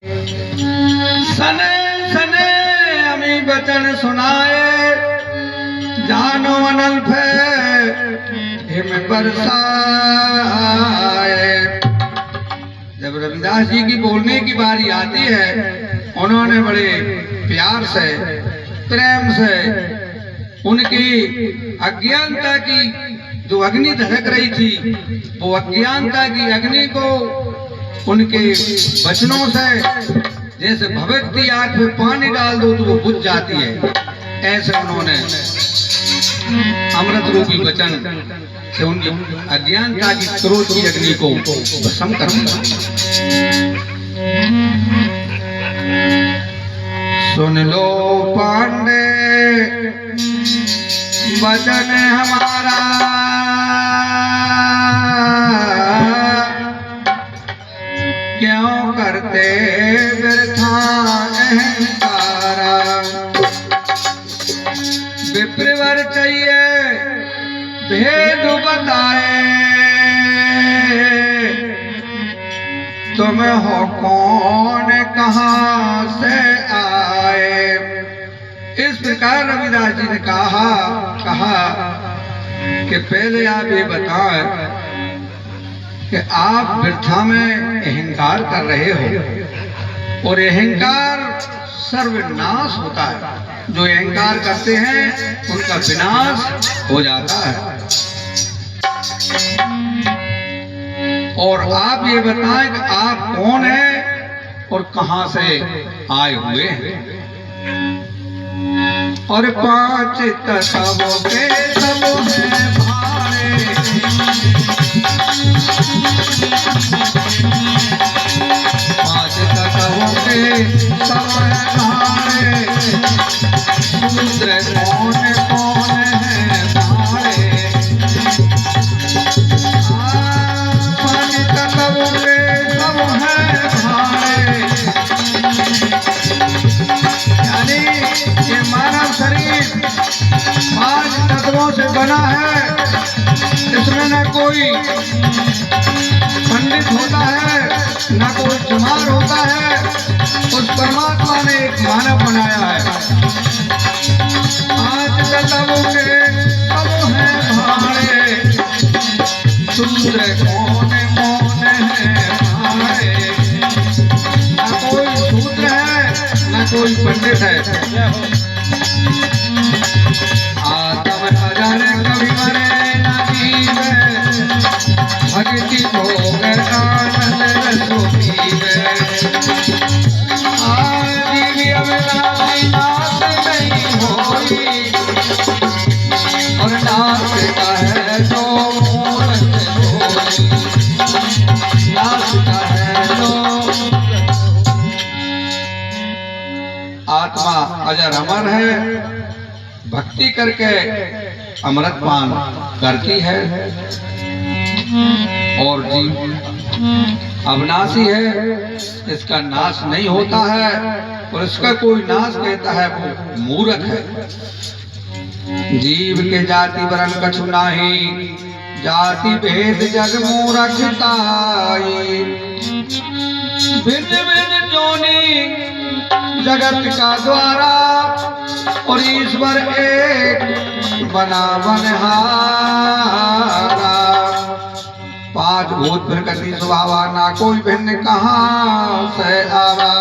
सने सने अमी बचन सुनाए, जानो अनल्फ हिम बरसाए। जब रविदास जी की बोलने की बारी आती है, उन्होंने बड़े प्यार से प्रेम से उनकी अज्ञानता की जो अग्नि दहक रही थी, वो अज्ञानता की अग्नि को उनके वचनों से, जैसे भगवती आग में पानी डाल दो तो वो बुझ जाती है, ऐसे उन्होंने अमृत रूपी वचन से उनकी अज्ञानता की क्रोध की अग्नि को भस्म कर दिया। सुन लो पांडे वचन हमारा, क्यों करते व्यर्था अहंकारा। विप्रवर चाहिए भेद बताए, तुम हो कौन कहाँ से आए। इस प्रकार रविदास जी ने कहा कि पहले आप ये बताएं कि आप वृथा में अहंकार कर रहे हो, और अहंकार सर्वनाश होता है। जो अहंकार करते हैं उनका विनाश हो जाता है। और आप ये बताएं कि आप कौन हैं और कहां से आए हुए हैं। और पांच तत्वों के सब हैं भारे, पांच तत्वों के सब हैं भारे, दूसरे कौन कौन है भारे। पांच तत्वों के सब हैं भारे, यानी ये मानव शरीर पांच तत्वों से बना है। इसमें न कोई पंडित होता है, न कोई चमार होता है। उस परमात्मा ने एक मानव बनाया है। पांच तत्वों के सब हैं भारे, दूसरे कौन कौन है भारे। न कोई शूद्र है, न कोई पंडित है। आत्म अजर कभी मरे न जीवे, भक्ति भोग आनंद रसो पीवे। जीवी अविनाशी नाश नहीं होई, और नाश का है जो मूरत होई, नाश का है जो। आत्मा अजर अमर है, भक्ति करके अमृत पान करती है। और जीव अविनाशी है, इसका नाश नहीं होता है, और इसका कोई नाश कहता है वो मूर्ख है। जीव के जाति वरण कछु नाही, जाति भेद जग मूर्खताई। भिन्न भिन्न जोनी जगत का द्वारा, और ईश्वर एक बना बनहारा। पांच भूत प्रकृति स्वभावा, ना कोई भिन्न कहाँ से आवा।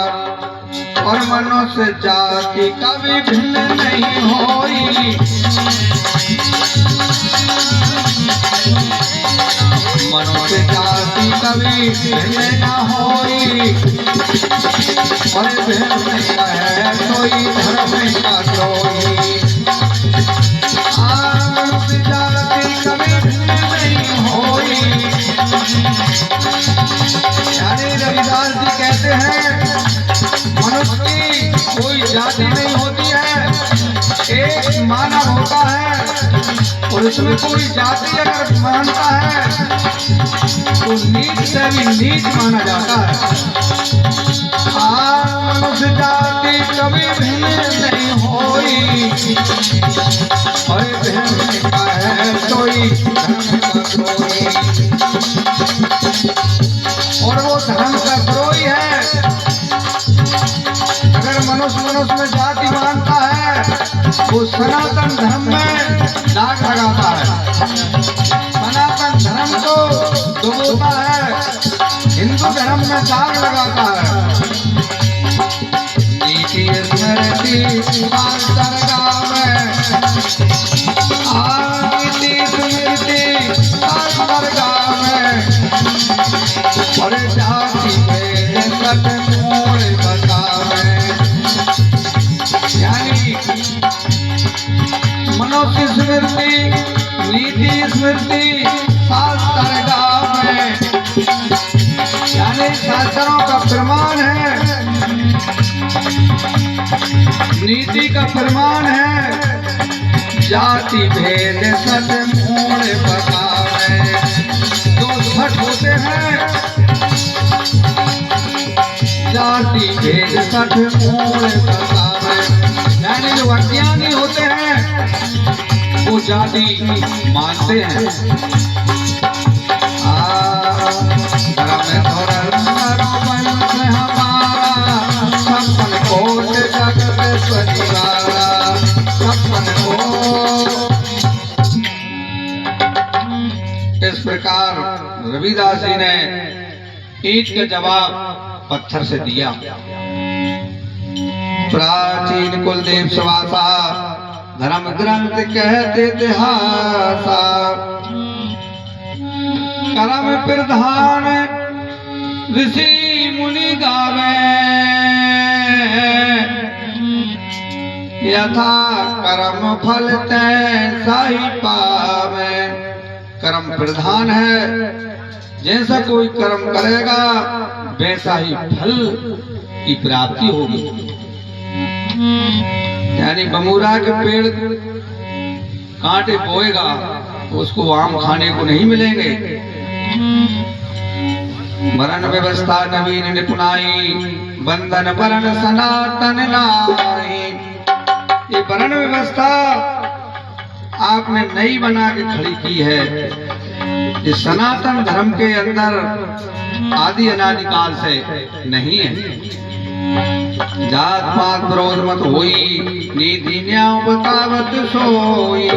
और मनुष्य जाति कभी भिन्न नहीं होई, मनुष्य जाति कभी भिन्न न होई। और भिन्न है कोई धर्म का द्रोही, मनुष्य जाति कभी भिन्न नहीं होई। यानी रविदास जी कहते हैं मनुष्य की कोई जाति नहीं होती है, एक मानव होता है। और उसमें कोई जाति अगर मानता है तो नीच से भी नीच माना जाता है। मनुष्य जाति कभी भिन्न नहीं होई, और भिन्न का है कोई धर्म का द्रोही। और वो धर्म का द्रोही है उसमें जाति मानता है वो सनातन धर्म में दाग लगाता है, सनातन धर्म को डुबोता है, हिंदू धर्म में दाग लगाता है। नीति स्मृति दरगाह में, नीति स्मृति दरगाह में, और जाति में सत मोड़ बतावे। यानी मनुष्य स्मृति, नीति स्मृति शास्त्र दरगाह में, यानी शास्त्रों का प्रमाण है, नीति का प्रमाण है, जाति भेद सत मोड़ बतावे। जो सठ होते हैं जाति भेद सठ मोड़ बतावे, यानी जो अज्ञानी होते हैं वो जाति मानते हैं। हमारा सपन कोट जगत परिवारा, सपन को। इस प्रकार रविदास जी ने ईंट का जवाब पत्थर से दिया। प्राचीन कुलदेव सवासा धर्म ग्रंथ कहते इतिहासा, कर्म प्रधान ऋषि मुनि गावे, यथा कर्म फल तैसा ही पावे। कर्म प्रधान है, जैसा कोई कर्म करेगा वैसा ही फल की प्राप्ति होगी। यानी बमूरा के पेड़ कांटे बोएगा तो उसको आम खाने को नहीं मिलेंगे। वरण व्यवस्था नवीन निपुणाई, बंधन वरण सनातन नारी। ये वरण व्यवस्था आपने नई बना के खड़ी की है, इस सनातन धर्म के अंदर आदि अनादि काल से नहीं है। जात पात विरोध मत होई, नीति न्याय बतावत सोई।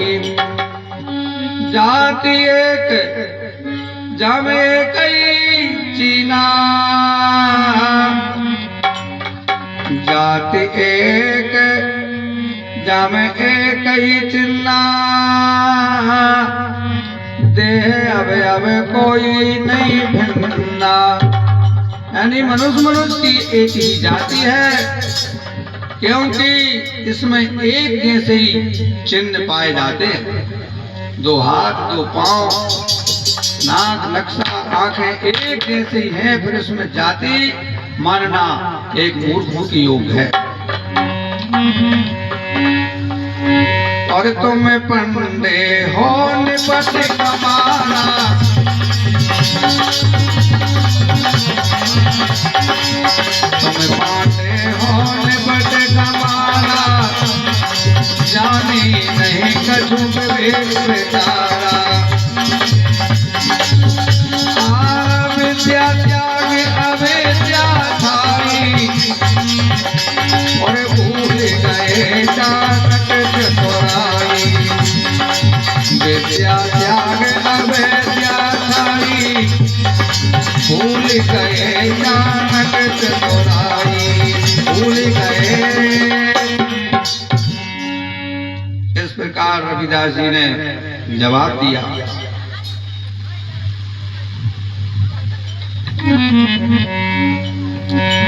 जाति एक जामे कई चीना, जाति एक जामे एक ही चिन्ना। देह अवे अवे कोई नहीं भिन्ना। यानी मनुष्य की एक ही जाति है, क्योंकि इसमें एक जैसे ही चिन्ह पाए जाते हैं। दो हाथ, दो पांव, नाक, नक्शा, आंखें एक जैसे ही हैं, फिर इसमें जाति मानना एक मूर्खों की योग है। और तुम पंडे हो निपट कमाना, तुम पांडे हो निपट कमाना। जानी नहीं कछु बेचारा, विद्या त्याग अविद्या थाई। और भूल गए चाणक चतुराई, विद्या त्याग अविद्या थाई। भूल गए चाणक चतुराई, भूल गए। इस प्रकार रविदास जी ने जवाब दिया।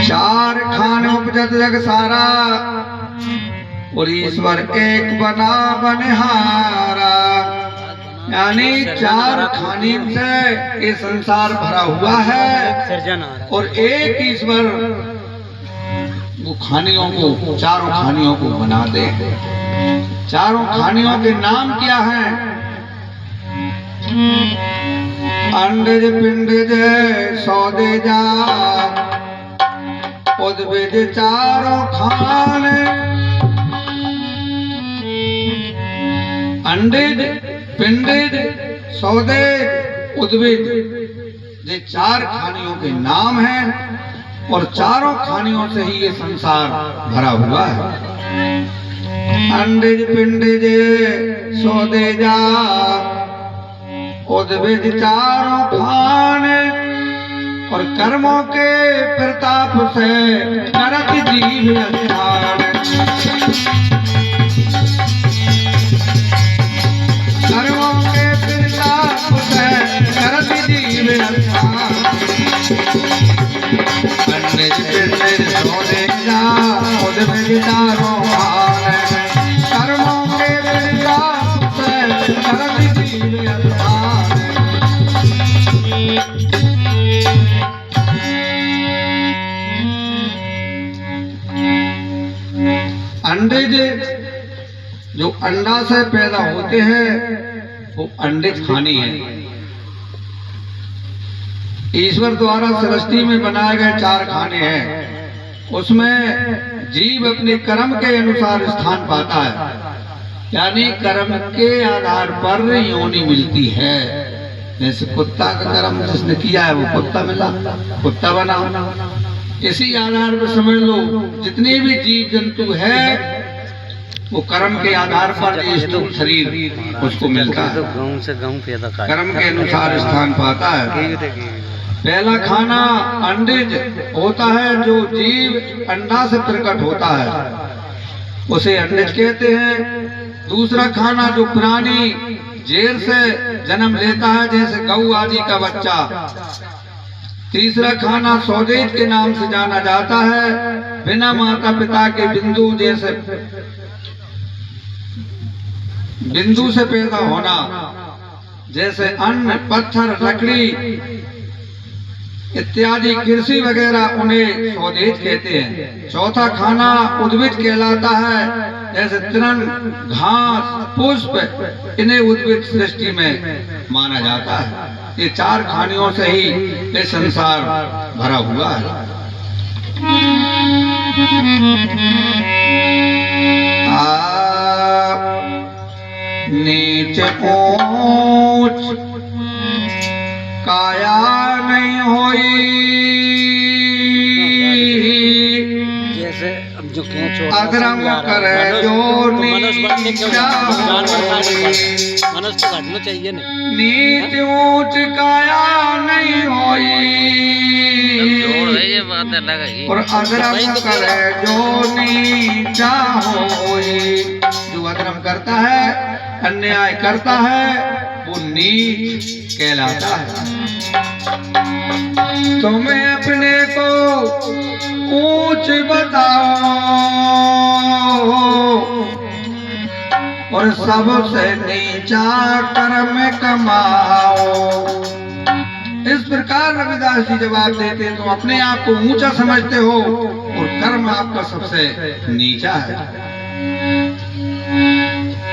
चार खान उपजत जग सारा, और ईश्वर एक बना बनिहारा। यानी चार खानी से ये संसार भरा हुआ है, और एक ईश्वर वो खानियों को, चारों खानियों को बना दे। चारों खानियों के नाम क्या हैं? अंडज पिंडज सौदेजा, उद्भिद चारों खान। अंडज पिंडज सौदे उद्भिद, ये चार खानियों के नाम हैं। और चारों खानियों से ही ये संसार भरा हुआ है। अंडिज पिंडिज सौदेजा उद्भिज चारों खाने और कर्मों के प्रताप से करत जीव स्थान। कर्मों के प्रताप से करत जीव स्थान। अंडिज पिंडिज सौदेजा उद्भिज चारों खाने कर्मों के प्रताप से करत जीव स्थान। अंडिज जो अंडा से पैदा होते हैं वो अंडिज खानी है। ईश्वर द्वारा सृष्टि में बनाए गए 4 खाने हैं, उसमें जीव अपने कर्म के अनुसार स्थान पाता है, यानी कर्म के आधार पर योनि मिलती है। जैसे कुत्ता का कर्म जिसने किया है वो कुत्ता मिला, कुत्ता बना। इसी आधार पर समझ लो जितने भी जीव जंतु है वो कर्म के आधार पर स्थूल शरीर उसको मिलता है, कर्म के अनुसार स्थान पाता है। पहला खाना अंडिज होता है, जो जीव अंडा से प्रकट होता है उसे अंडिज कहते हैं। दूसरा खाना जो प्राणी जेर से जन्म लेता है, जैसे गऊ आदि का बच्चा। तीसरा खाना सौदेज के नाम से जाना जाता है, बिना माता पिता के बिंदु जैसे बिंदु से पैदा होना, जैसे अन्न पत्थर लकड़ी इत्यादि कृषि वगैरह उन्हें सौदेज कहते हैं। चौथा खाना उद्भिज कहलाता है, जैसे तृण घास पुष्प इन्हें उद्भिज सृष्टि में माना जाता है। ये 4 खानियों से ही ये संसार भरा हुआ है। नीच ऊंच काया नहीं होई, जैसे अब जो अधर्म करे जो नीचा मनुष्य तो घटना चाहिए नहीं। नीच ऊंच काया नहीं होई, ये बात अलग है। और अधर्म करे जो नीचा होई। जो अधर्म करता है, अन्याय करता है, वो नीच कहलाता है। तुम्हें अपने को ऊंच बताओ और सबसे नीचा कर्म कमाओ। इस प्रकार रविदास जी जवाब देते हैं, तुम अपने आप को ऊंचा समझते हो और कर्म आपका सबसे नीचा है।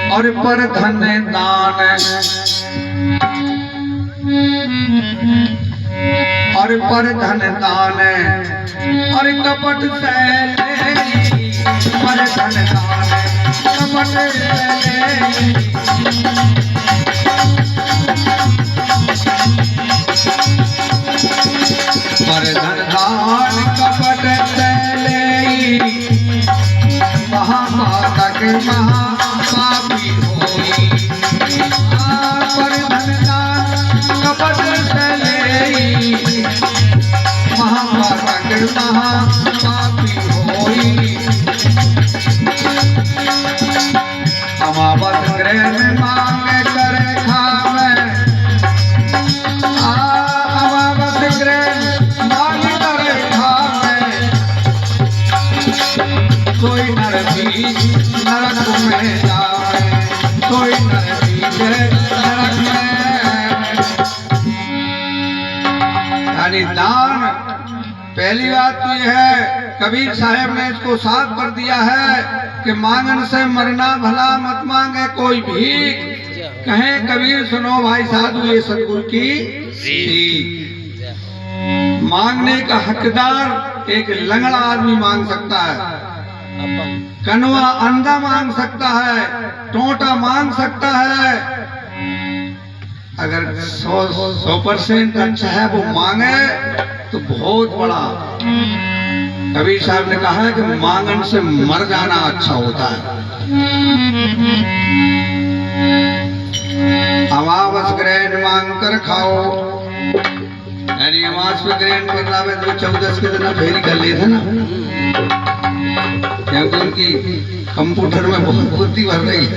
और पर धन दान और पर धन दान और कपट से पर धन दान कपट पर धन दान कपट से महापातक महापापी होई। पर धन दान कपट से महापातक महापापी होई। अमावस ग्रह में मांग कर खावे, अमावस ग्रह मांग कर खावे। कोई नर बीज नरक में जावे, कोई नर बीज नरक में। यानी दान, पहली बात तो यह है, कबीर साहब ने इसको साफ कर दिया है कि मांगन से मरना भला, मत मांगे कोई भीख। कहें कबीर सुनो भाई साधु, ये सतगुरु की सीख। मांगने का हकदार एक लंगड़ा आदमी मांग सकता है, कनवा अंधा मांग सकता है, टोटा मांग सकता है। अगर 100% अच्छा है वो मांगे तो बहुत बड़ा कबीर साहब ने कहा है कि मांगन से मर जाना अच्छा होता है। अमावस ग्रहण मांग कर खाओ, यानी अमावस पे ग्रहण कर रहा है तो 14 के दिन फेरी कर लेते ना, क्योंकि उनकी कंप्यूटर में बहुत बुद्धि भर रही है।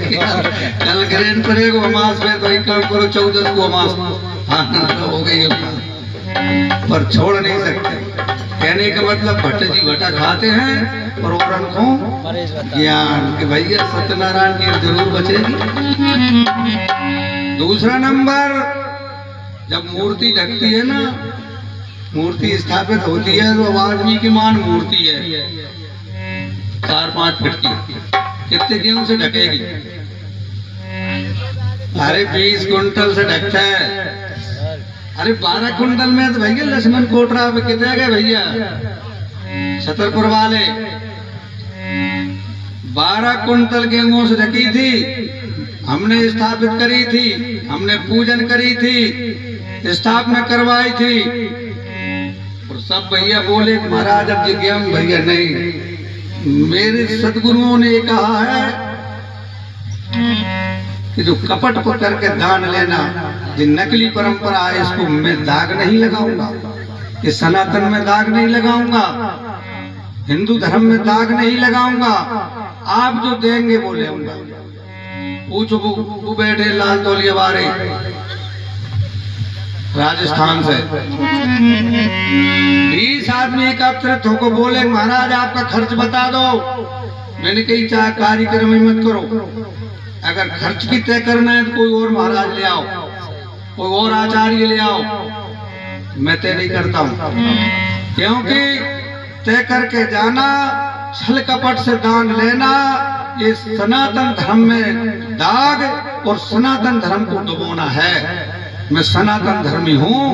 कल ग्रहण करेगा अमावस में तो एक काम करो 14 को अमावस, हाँ हो गई पर छोड़ नहीं सकते। कहने का मतलब भट्ट जी भट्टा खाते हैं और औरन को ज्ञान कि भैया सत्यनारायण की जरूर बचेगी। दूसरा नंबर, जब मूर्ति ढकती है ना, मूर्ति स्थापित होती है तो आदमी की मान मूर्ति है 4-5 फीट की, कितने गेहूं से ढकेगी? अरे 20 कुंटल से ढकता है। अरे 12 कुंटल में तो भैया लक्ष्मण कोटरा पे कितने गए भैया छतरपुर वाले, 12 कुंटल गेहूं से ढकी थी, हमने स्थापित करी थी, हमने पूजन करी थी, स्थापना करवाई थी। और सब भैया बोले महाराज अब ये गेहूं, भैया नहीं, मेरे सदगुरुओं ने कहा है कि जो कपट को करके दान लेना, जो नकली परंपरा है, इसको मैं दाग नहीं लगाऊंगा, ये सनातन में दाग नहीं लगाऊंगा, हिंदू धर्म में दाग नहीं लगाऊंगा, आप जो देंगे वो लेऊंगा। पूछो वो बैठे लाल तौलिया वाले राजस्थान से 20 आदमी एकत्रित होकर बोले महाराज आपका खर्च बता दो। मैंने कही चाहे कार्यक्रम ही मत करो, अगर खर्च की तय करना है तो कोई और महाराज ले आओ, कोई और आचार्य ले आओ, मैं तय नहीं करता हूं। क्योंकि तय करके जाना, छल कपट से दान लेना, ये सनातन धर्म में दाग और सनातन धर्म को डुबोना है। मैं सनातन धर्मी हूं,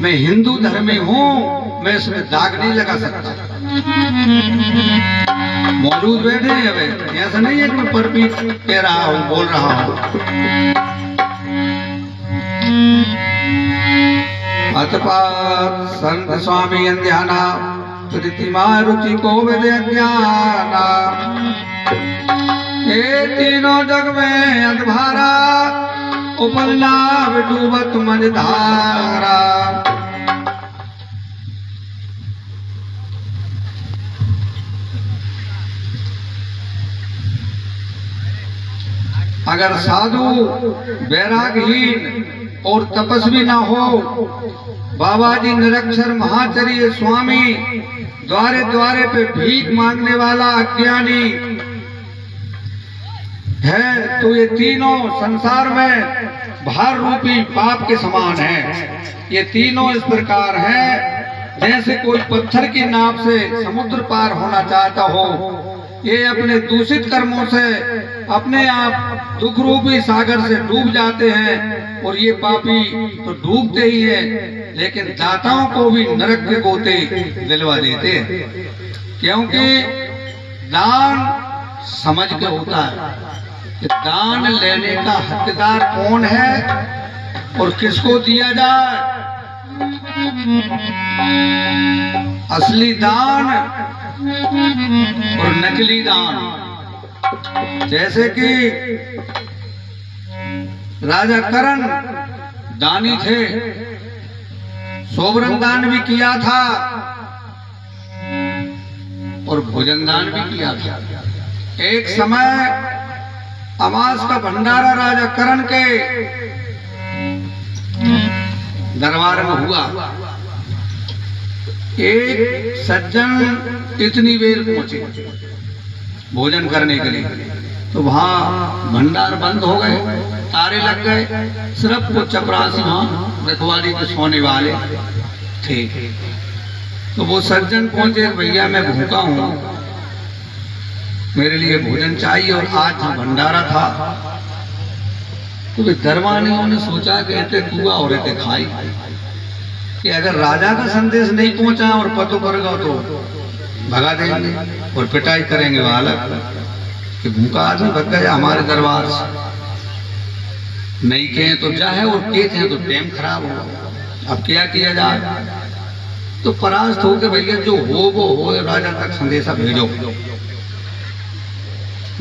मैं हिंदू धर्मी हूं, मैं इसमें दाग नहीं लगा सकता। मौजूद बैठे हैं, अब ऐसा नहीं है कि मैं परपीठ कह रहा हूं, बोल रहा हूं। अतपात संत स्वामी ध्याना प्रीतिमा रुचि को विदे ज्ञाना, ये तीनों जग में अधभारा उपलना डूबत मझधारा। अगर साधु वैरागहीन और तपस्वी ना हो, बाबा जी निरक्षर महाचर्य स्वामी द्वारे द्वारे पे भीख मांगने वाला अज्ञानी है, तो ये तीनों संसार में भार रूपी पाप के समान है। ये तीनों इस प्रकार है जैसे कोई पत्थर की नाव से समुद्र पार होना चाहता हो। ये अपने दूषित कर्मों से अपने आप दुख रूपी सागर से डूब जाते हैं, और ये पापी तो डूबते ही हैं, लेकिन दाताओं को भी नरक के गोते दिलवा देते हैं। क्योंकि दान समझ के होता है कि दान लेने का हकदार कौन है और किसको दिया जाए। असली दान और नकली दान, जैसे कि राजा करण दानी थे, सोवरन दान भी किया था और भोजन दान भी किया था। एक समय अमास का भंडारा राजा करण के दरबार में हुआ। एक सज्जन इतनी देर पहुंचे भोजन करने के लिए, तो वहां भंडार बंद हो गए, तारे लग गए, सिर्फ वो चपरासी वहां रखवाली के सोने वाले थे। तो वो सज्जन पहुंचे, भैया मैं भूखा हूं, मेरे लिए भोजन चाहिए, और आज भंडारा था। तो दरबानियों ने सोचा कि ऐसे कुआ और ऐसे खाई, कि अगर राजा का संदेश नहीं पहुंचा और पतो करेगा तो भगा देंगे और पिटाई करेंगे वाला कि भूखा आदमी भग गया हमारे दरबार से। नहीं कहें तो चाहे और कहते हैं तो टेम खराब होगा, अब क्या किया जाए। तो परास्त होकर भैया जो हो वो हो, राजा तक संदेशा भेजो।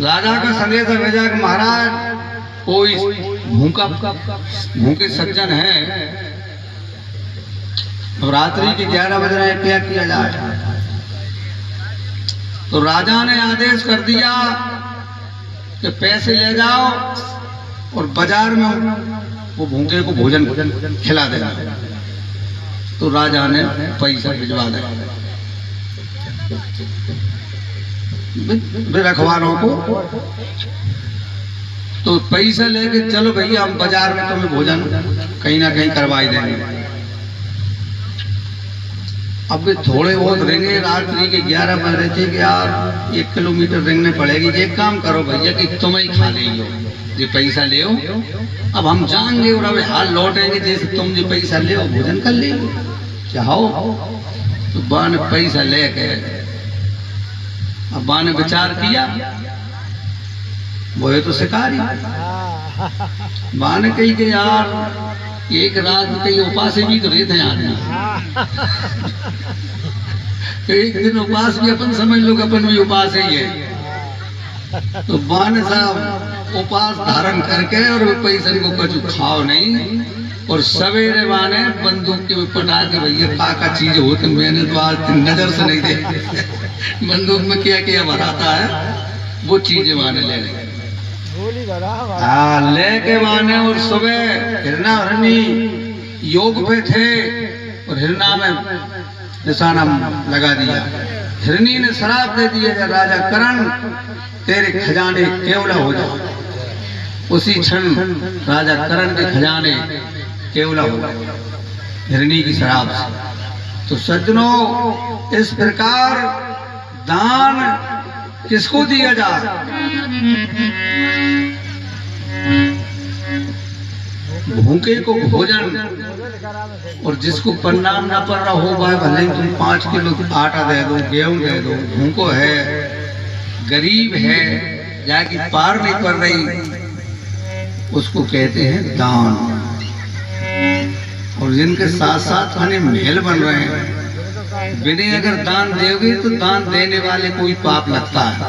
राजा का संदेशा भेजा कि महाराज कोई भूखे सज्जन है, तो रात्रि के 11 बज रहे हैं, क्या किया जाए? तो राजा ने आदेश कर दिया कि पैसे ले जाओ और बाजार में वो भूखे को भोजन खिला देना। तो राजा ने पैसा भिजवा दिया रखवालों को। तो पैसा लेके चलो भैया, हम बाजार में तुम्हें भोजन कहीं ना कहीं करवाई देंगे। अब थोड़े बहुत रेंगे, रात्रि के 11 बज रहे थे कि यार 1 किलोमीटर रेंगने पड़ेगी। एक काम करो भैया कि तुम ही खा ले लो, ये पैसा ले, अब हम जाएंगे और अब हाल लौटेंगे, जैसे तुम जो पैसा ले भोजन कर ले चाहो। तो बा ने पैसा लेके, अब बा ने विचार किया, वो है तो शिकारी। बा ने कही कि यार एक रात कई उपास भी तो रहते हैं आदमी, एक दिन उपास भी अपन समझ लो कि अपन भी उपास ही है। तो बान साहब उपास धारण करके और पैसे को कुछ खाओ नहीं, और सवेरे बाने बंदूक के पटा के भैया का चीज होती, मैंने तो आज नजर से नहीं देखी बंदूक में क्या क्या भराता है वो चीजें बाने ले गए। हाँ लेके माने, और सुबह हिरना हिरनी योग पे थे और हिरना में निशाना लगा दिया। हिरनी ने शराब दे दिया, राजा करण तेरे खजाने केवला हो जाओ। उसी क्षण राजा करण के खजाने केवला हो गए हिरनी की शराब से। तो सज्जनों, इस प्रकार दान किसको दिया जाए? भूखे को भोजन, और जिसको परिणाम ना पड़ रहा हो भाई, भले तुम 5 किलो आटा दे दो, गेहूं दे दो, भूखो है, गरीब है, जाके पार नहीं पड़ रही, उसको कहते हैं दान। और जिनके साथ साथ खाने महल बन रहे हैं, बिना अगर दान दोगे तो दान देने वाले कोई पाप लगता है।